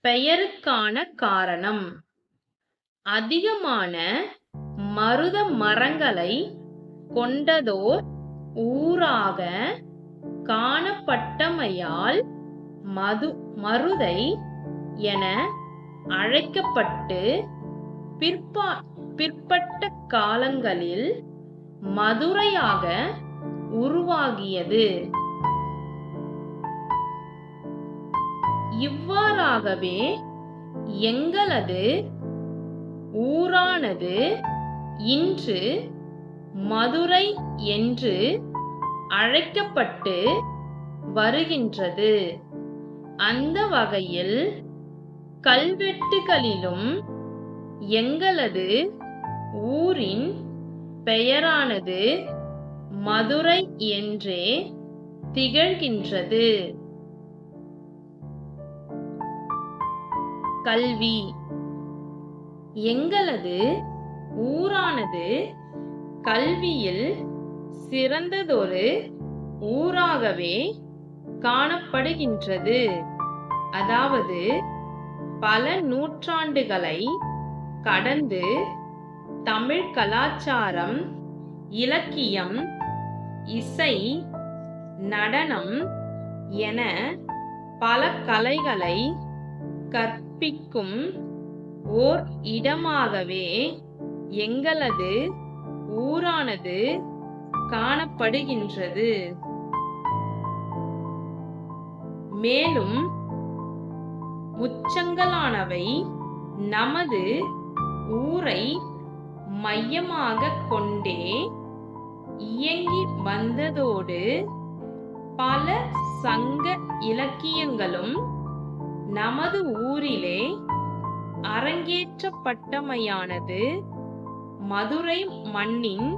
பெயருக்கான காரணம் அதிகமான மருத மரங்களைக் கொண்டதோர் ஊராக காணப்பட்டமையால் மருதை என அழைக்கப்பட்டு பிற்பட்ட காலங்களில் மதுரையாக உருவாகியது. இவ்வாறாகவே எங்களது ஊரானது இன்று மதுரை என்று அழைக்கப்பட்டு வருகின்றது. அந்த வகையில் கல்வெட்டுகளிலும் எங்களது ஊரின் பெயரானது மதுரை என்றே திகழ்கின்றது. கல்வி எங்களது ஊரானது கல்வியில் சிறந்ததொரு ஊராகவே காணப்படுகின்றது. அதாவது பல நூற்றாண்டுகளை கடந்து தமிழ் கலாச்சாரம், இலக்கியம், இசை, நடனம் என பல கலைகளை கற்பிக்கும் ஓர் இடமாகவே எங்களது ஊரானது காணப்படுகின்றது. மேலும் முச்சங்கலானவை நமது ஊரை மையமாகக் கொண்டே இயங்கி வந்ததோடு பல சங்க இலக்கியங்களும் நமது ஊரிலே அரங்கேற்றப்பட்டமையானது மதுரை மண்ணின்